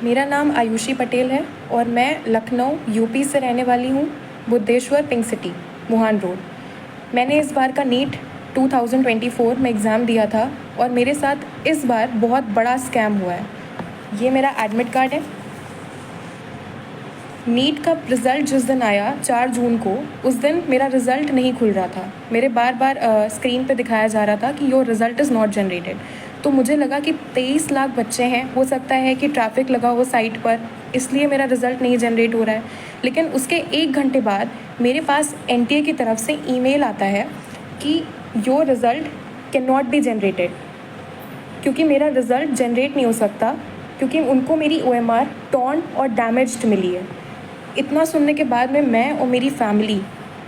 मेरा नाम आयुषी पटेल है और मैं लखनऊ यूपी से रहने वाली हूँ, बुद्धेश्वर पिंक सिटी, मुहान रोड। मैंने इस बार का नीट 2024 में एग्ज़ाम दिया था और मेरे साथ इस बार बहुत बड़ा स्कैम हुआ है। ये मेरा एडमिट कार्ड है। नीट का रिज़ल्ट जिस दिन आया 4 जून को, उस दिन मेरा रिज़ल्ट नहीं खुल रहा था। मेरे बार बार स्क्रीन पे दिखाया जा रहा था कि your result is not generated. तो मुझे लगा कि 23 लाख बच्चे हैं, हो सकता है कि ट्रैफिक लगा हो साइट पर, इसलिए मेरा रिज़ल्ट नहीं जनरेट हो रहा है। लेकिन उसके 1 घंटे बाद मेरे पास एनटीए की तरफ से ईमेल आता है कि your result can not be generated, क्योंकि मेरा रिज़ल्ट जनरेट नहीं हो सकता, क्योंकि उनको मेरी OMR टॉर्न और डैमेज्ड मिली है। इतना सुनने के बाद में मैं और मेरी फैमिली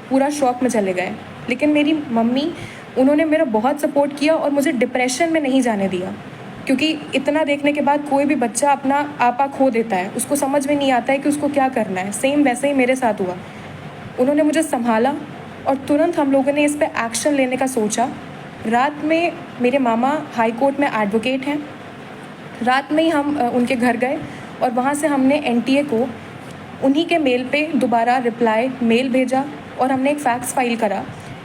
पूरा शॉक में चले गए। लेकिन मेरी मम्मी, उन्होंने मेरा बहुत सपोर्ट किया और मुझे डिप्रेशन में नहीं जाने दिया, क्योंकि इतना देखने के बाद कोई भी बच्चा अपना आपा खो देता है, उसको समझ में नहीं आता है कि उसको क्या करना है। सेम वैसे ही मेरे साथ हुआ। उन्होंने मुझे संभाला और तुरंत हम लोगों ने इस पर एक्शन लेने का सोचा। रात में मेरे मामा हाई कोर्ट में एडवोकेट हैं, रात में ही हम उनके घर गए और वहाँ से हमने एनटीए को उन्हीं के मेल पे दोबारा रिप्लाई मेल भेजा और हमने एक फैक्स फाइल करा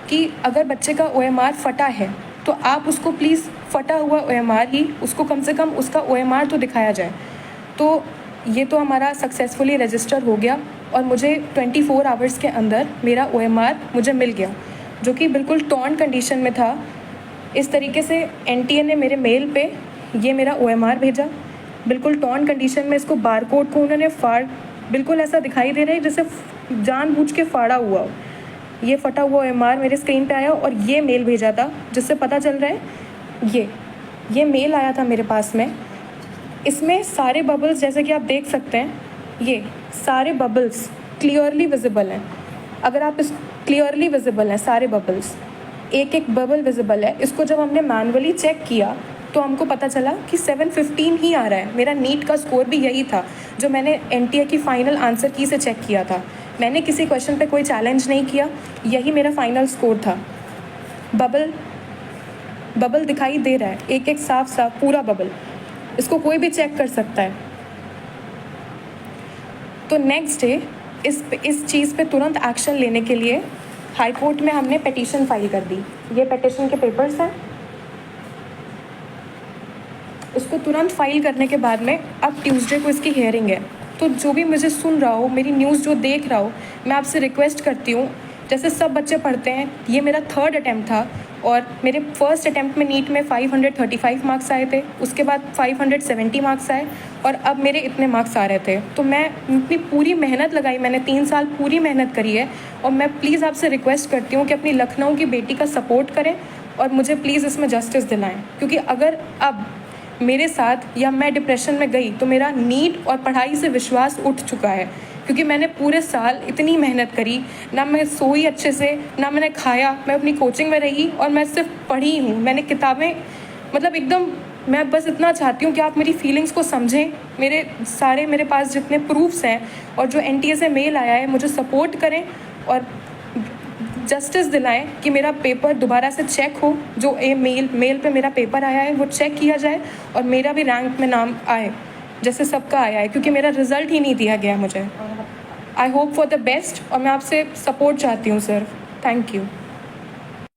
कि अगर बच्चे का OMR फटा है तो आप उसको प्लीज़ फटा हुआ OMR ही, उसको कम से कम उसका OMR तो दिखाया जाए। तो ये तो हमारा सक्सेसफुली रजिस्टर हो गया और मुझे 24 आवर्स के अंदर मेरा OMR मुझे मिल गया, जो कि बिल्कुल टॉर्न कंडीशन में था। इस तरीके से एनटीए ने मेरे मेल पे ये मेरा OMR भेजा, बिल्कुल टॉर्न कंडीशन में। इसको बारकोड को उन्होंने बिल्कुल ऐसा दिखाई दे रहा है जैसे जानबूझ के फाड़ा हुआ हो। ये फटा हुआ OMR मेरे स्क्रीन पे आया और ये मेल भेजा था, जिससे पता चल रहा है ये मेल आया था मेरे पास में। इसमें सारे बबल्स, जैसे कि आप देख सकते हैं, ये सारे बबल्स क्लियरली विजिबल हैं। अगर आप इस क्लियरली विजिबल हैं सारे बबल्स, एक एक बबल विजिबल है। इसको जब हमने मैनुअली चेक किया तो हमको पता चला कि 715 ही आ रहा है। मेरा नीट का स्कोर भी यही था जो मैंने एनटीए की फ़ाइनल आंसर की से चेक किया था। मैंने किसी क्वेश्चन पे कोई चैलेंज नहीं किया, यही मेरा फाइनल स्कोर था। बबल दिखाई दे रहा है, एक एक साफ साफ पूरा बबल, इसको कोई भी चेक कर सकता है। तो नेक्स्ट डे इस चीज़ पे तुरंत एक्शन लेने के लिए हाई कोर्ट में हमने पिटीशन फाइल कर दी। ये पिटीशन के पेपर्स हैं। उसको तुरंत फाइल करने के बाद में अब ट्यूसडे को इसकी हियरिंग है। तो जो भी मुझे सुन रहा हो, मेरी न्यूज़ जो देख रहा हो, मैं आपसे रिक्वेस्ट करती हूँ, जैसे सब बच्चे पढ़ते हैं, ये मेरा 3rd अटैम्प्ट था और मेरे फर्स्ट अटैम्प्ट में नीट में 535 मार्क्स आए थे, उसके बाद 570 मार्क्स आए और अब मेरे इतने मार्क्स आ रहे थे। तो मैं अपनी पूरी मेहनत लगाई, मैंने 3 साल पूरी मेहनत करी है और मैं प्लीज़ आपसे रिक्वेस्ट करती हूँ कि अपनी लखनऊ की बेटी का सपोर्ट करें और मुझे प्लीज़ इसमें जस्टिस दिलाएं, क्योंकि अगर अब मेरे साथ या मैं डिप्रेशन में गई तो मेरा नीट और पढ़ाई से विश्वास उठ चुका है, क्योंकि मैंने पूरे साल इतनी मेहनत करी, ना मैं सोई अच्छे से, ना मैंने खाया, मैं अपनी कोचिंग में रही और मैं सिर्फ पढ़ी हूँ। मैंने किताबें, मतलब एकदम, मैं बस इतना चाहती हूँ कि आप मेरी फीलिंग्स को समझें। मेरे पास जितने प्रूफ्स हैं और जो एनटीए से मेल आया है, मुझे सपोर्ट करें और जस्टिस दिलाएं कि मेरा पेपर दोबारा से चेक हो। जो मेल पे मेरा पेपर आया है वो चेक किया जाए और मेरा भी रैंक में नाम आए जैसे सबका आया है, क्योंकि मेरा रिज़ल्ट ही नहीं दिया गया मुझे। I hope for the best और मैं आपसे सपोर्ट चाहती हूँ सर। Thank you.